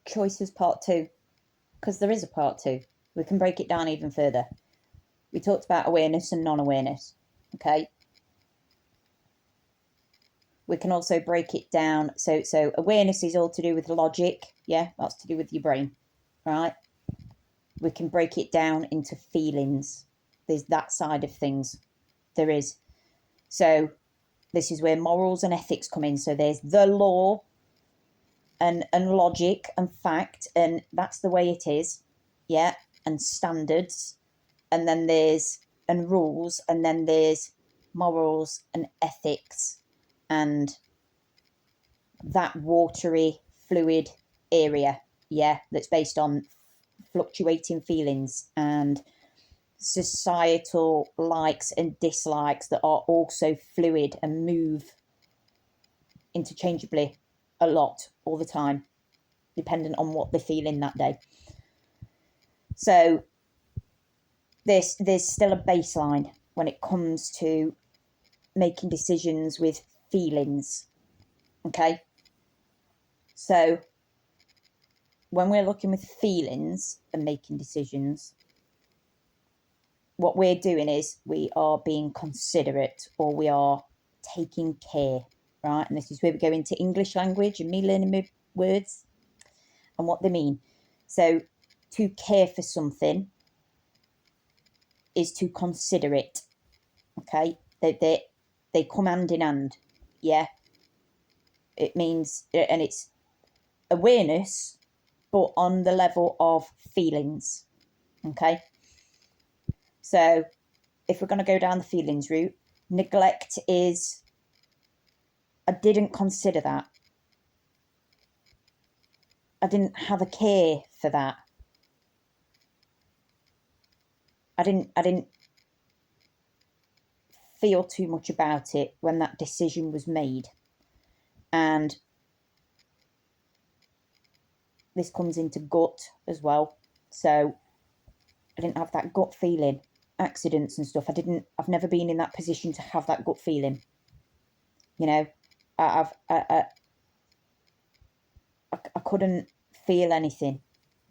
choices part 2, because there is a part 2. We can break it down even further. We talked about awareness and non-awareness, okay? We can also break it down. So awareness is all to do with logic. Yeah, that's to do with your brain, right? We can break it down into feelings. There's that side of things. There is. So this is where morals and ethics come in. So there's the law and logic and fact, and that's the way it is. Yeah, and standards. And then there's and rules, and then there's morals and ethics, and that watery fluid area, yeah, that's based on fluctuating feelings and societal likes and dislikes that are also fluid and move interchangeably a lot all the time, dependent on what they're feeling that day. So there's still a baseline when it comes to making decisions with feelings, okay? So when we're looking with feelings and making decisions, what we're doing is we are being considerate, or we are taking care, right? And this is where we go into English language and me learning words and what they mean. So to care for something is to consider it, okay? They come hand in hand, yeah? It means, and it's awareness, but on the level of feelings, okay? So if we're going to go down the feelings route, neglect is, I didn't consider that. I didn't have a care for that. I didn't feel too much about it when that decision was made. And this comes into gut as well. So I didn't have that gut feeling. Accidents and stuff, I've never been in that position to have that gut feeling. You know, I couldn't feel anything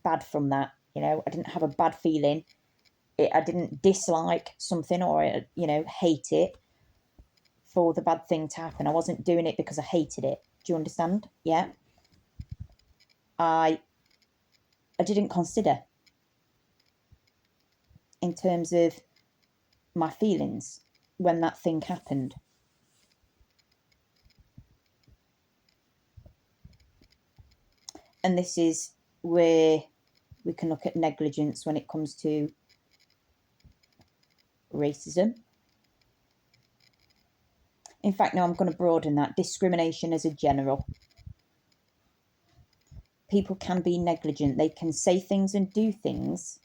bad from that. You know, I didn't have a bad feeling. I didn't dislike something or, you know, hate it for the bad thing to happen. I wasn't doing it because I hated it. Do you understand? Yeah. I didn't consider in terms of my feelings when that thing happened. And this is where we can look at negligence when it comes to racism. In fact, now I'm going to broaden that. Discrimination as a general. People can be negligent. They can say things and do things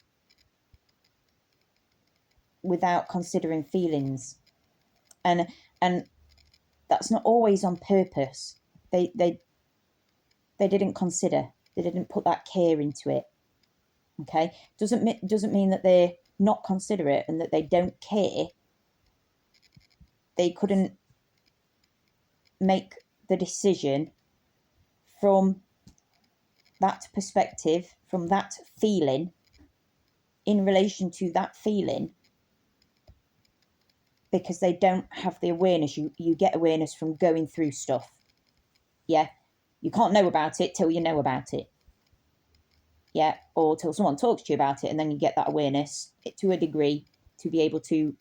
without considering feelings. And that's not always on purpose. They didn't consider. They didn't put that care into it. Okay? Doesn't mean that they're not considerate and that they don't care. They couldn't make the decision from that perspective, from that feeling, in relation to that feeling, because they don't have the awareness. You get awareness from going through stuff. Yeah, you can't know about it till you know about it. Yeah, or till someone talks to you about it, and then you get that awareness to a degree to be able to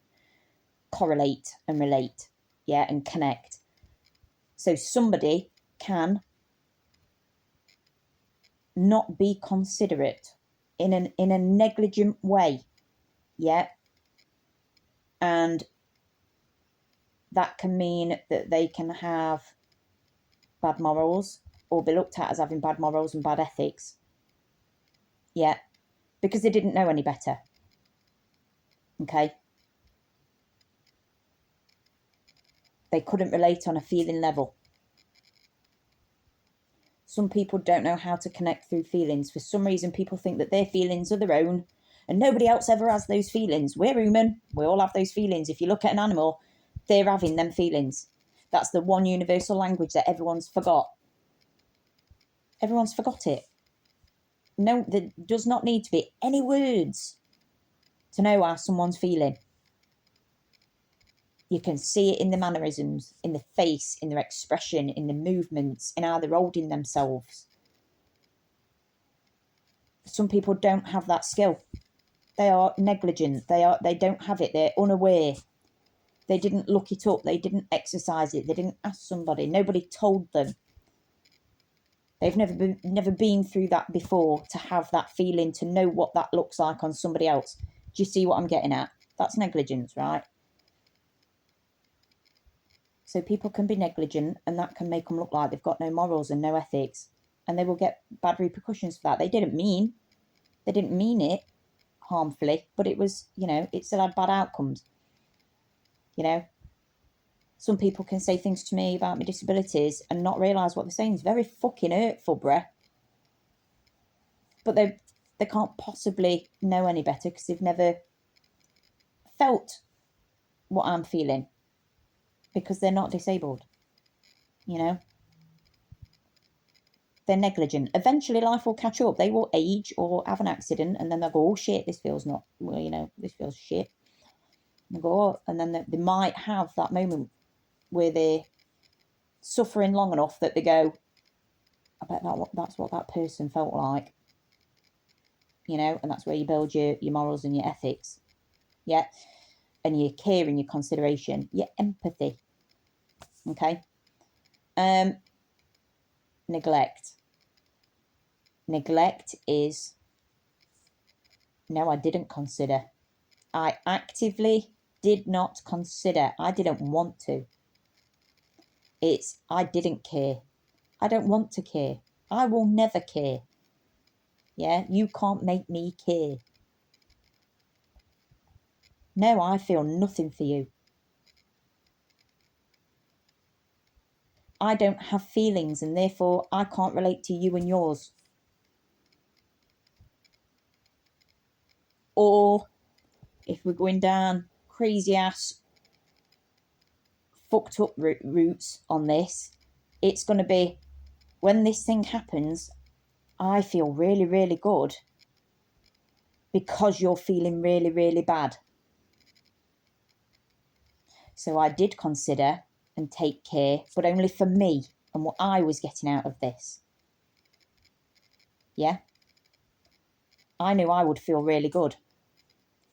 correlate and relate, yeah, and connect. So somebody can not be considerate in a negligent way, yeah, and that can mean that they can have bad morals or be looked at as having bad morals and bad ethics, yeah, because they didn't know any better. Okay, they couldn't relate on a feeling level. Some people don't know how to connect through feelings. For some reason, people think that their feelings are their own and nobody else ever has those feelings. We're human. We all have those feelings. If you look at an animal, they're having them feelings. That's the one universal language that everyone's forgot. Everyone's forgot it. No, there does not need to be any words to know how someone's feeling. You can see it in the mannerisms, in the face, in their expression, in the movements, in how they're holding themselves. Some people don't have that skill. They are negligent. They don't have it. They're unaware. They didn't look it up. They didn't exercise it. They didn't ask somebody. Nobody told them. They've never been through that before, to have that feeling, to know what that looks like on somebody else. Do you see what I'm getting at? That's negligence, right? So people can be negligent, and that can make them look like they've got no morals and no ethics, and they will get bad repercussions for that. They didn't mean it harmfully, but it was, it still had bad outcomes. Some people can say things to me about my disabilities and not realise what they're saying. It's very fucking hurtful, bruh. But they can't possibly know any better because they've never felt what I'm feeling, because they're not disabled. They're negligent. Eventually life will catch up. They will age or have an accident, and then they'll go, oh shit, this feels not, this feels shit. And they'll go, oh, and then they might have that moment where they're suffering long enough that they go, I bet that's what that person felt like. And that's where you build your morals and your ethics. Yeah. And your care and your consideration, your empathy. Okay. Neglect. Neglect is, no, I didn't consider. I actively did not consider. I didn't want to. It's, I didn't care. I don't want to care. I will never care. Yeah, you can't make me care. No, I feel nothing for you. I don't have feelings, and therefore I can't relate to you and yours. Or if we're going down crazy ass fucked up routes on this, it's going to be, when this thing happens, I feel really, really good because you're feeling really, really bad. So I did consider and take care, but only for me and what I was getting out of this. Yeah? I knew I would feel really good.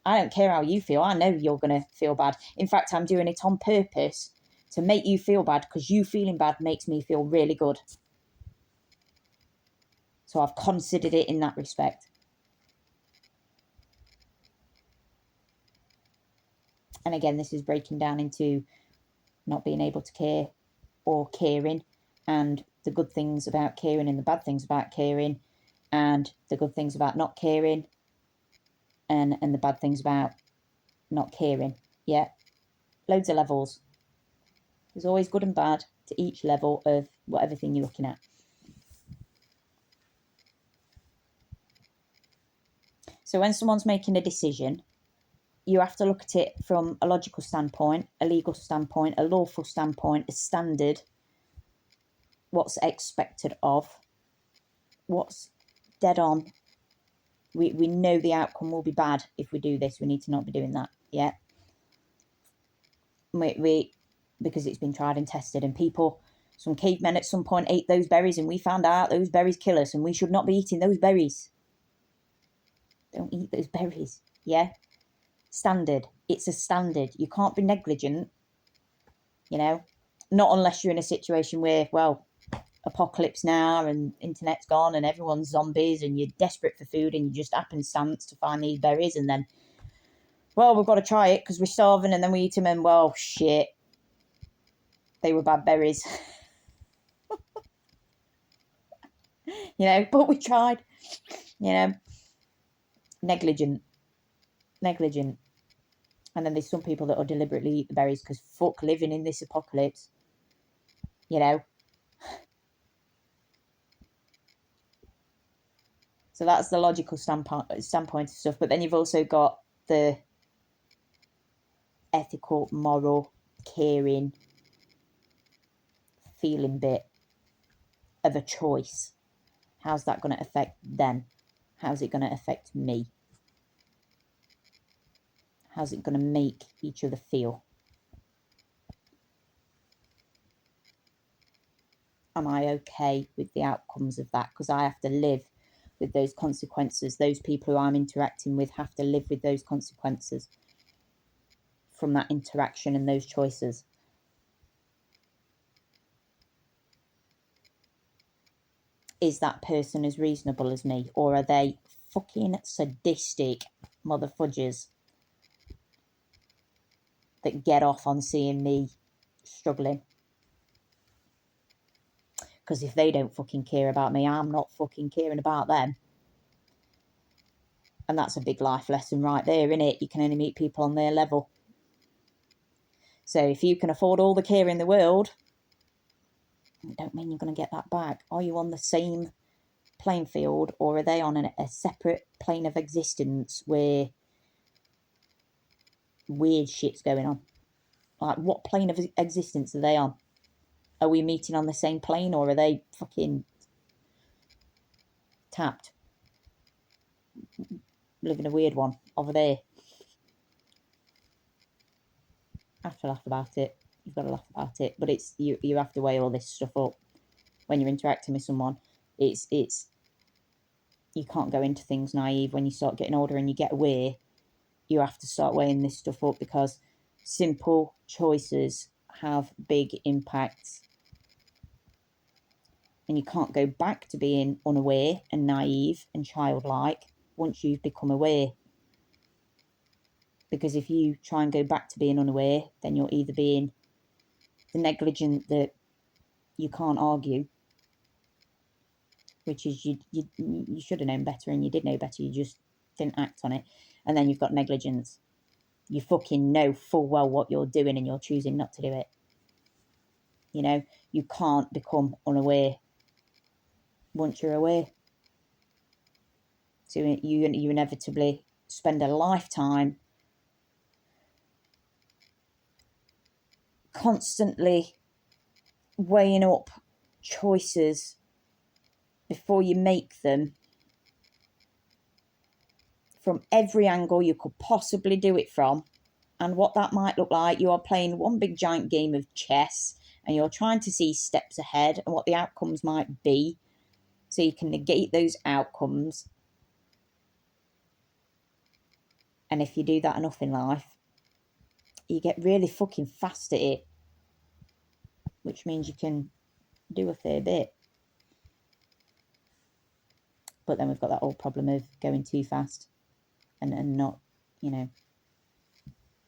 I don't care how you feel. I know you're going to feel bad. In fact, I'm doing it on purpose to make you feel bad, because you feeling bad makes me feel really good. So I've considered it in that respect. And again, this is breaking down into not being able to care or caring, and the good things about caring and the bad things about caring, and the good things about not caring, and the bad things about not caring. Yeah, loads of levels. There's always good and bad to each level of whatever thing you're looking at. So when someone's making a decision, you have to look at it from a logical standpoint, a legal standpoint, a lawful standpoint, a standard, what's expected of, what's dead on. We know the outcome will be bad if we do this. We need to not be doing that. Yeah. We because it's been tried and tested, and some cavemen at some point ate those berries, and we found out those berries kill us, and we should not be eating those berries. Don't eat those berries. Yeah. Standard. It's a standard. You can't be negligent, not unless you're in a situation where, well, apocalypse now and internet's gone and everyone's zombies and you're desperate for food and you just happenstance to find these berries, and then, well, we've got to try it because we're starving, and then we eat them and, well, shit, they were bad berries. But we tried. Negligent. And then there's some people that will deliberately eat the berries because fuck living in this apocalypse. So that's the logical standpoint of stuff. But then you've also got the ethical, moral, caring, feeling bit of a choice. How's that going to affect them? how's it going to affect me? How's it going to make each other feel? Am I okay with the outcomes of that? Because I have to live with those consequences. Those people who I'm interacting with have to live with those consequences from that interaction and those choices. Is that person as reasonable as me, or are they fucking sadistic motherfudgers that get off on seeing me struggling? Because if they don't fucking care about me, I'm not fucking caring about them. And that's a big life lesson right there, innit? You can only meet people on their level. So if you can afford all the care in the world, it don't mean you're going to get that back. Are you on the same playing field, or are they on a separate plane of existence where weird shit's going on? Like, what plane of existence are they on? Are we meeting on the same plane, or are they fucking tapped? Living a weird one over there. I have to laugh about it. You've got to laugh about it. But it's you have to weigh all this stuff up when you're interacting with someone. It's you can't go into things naive. When you start getting older and you get away, you have to start weighing this stuff up, because simple choices have big impacts. And you can't go back to being unaware and naive and childlike once you've become aware. Because if you try and go back to being unaware, then you're either being the negligent that you can't argue, which is you should have known better and you did know better, you just didn't act on it. And then you've got negligence. You fucking know full well what you're doing and you're choosing not to do it. You know, you can't become unaware once you're aware. So you inevitably spend a lifetime constantly weighing up choices before you make them from every angle you could possibly do it from. And what that might look like, you are playing one big giant game of chess and you're trying to see steps ahead and what the outcomes might be, so you can negate those outcomes. And if you do that enough in life, you get really fucking fast at it, which means you can do a fair bit. But then we've got that old problem of going too fast and not, you know,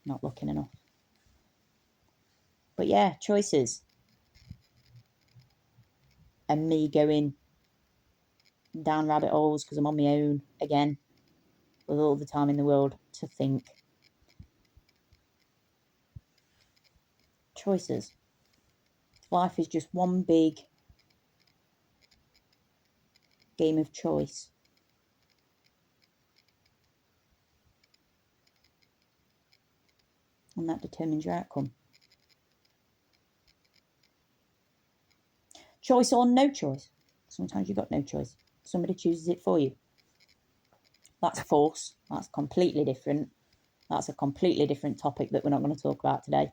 not looking enough. But yeah, choices. And me going down rabbit holes because I'm on my own again, with all the time in the world to think. Choices. Life is just one big game of choice. And that determines your outcome. Choice or no choice. Sometimes you've got no choice. Somebody chooses it for you. That's force. That's completely different. That's a completely different topic that we're not going to talk about today.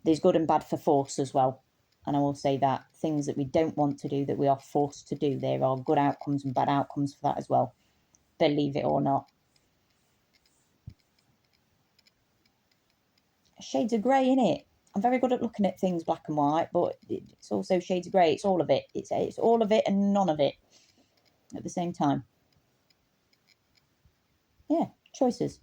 There's good and bad for force as well. And I will say that things that we don't want to do, that we are forced to do, there are good outcomes and bad outcomes for that as well. Believe it or not. Shades of grey, innit? I'm very good at looking at things black and white, but it's also shades of grey. It's all of it. It's all of it and none of it at the same time. Yeah, choices.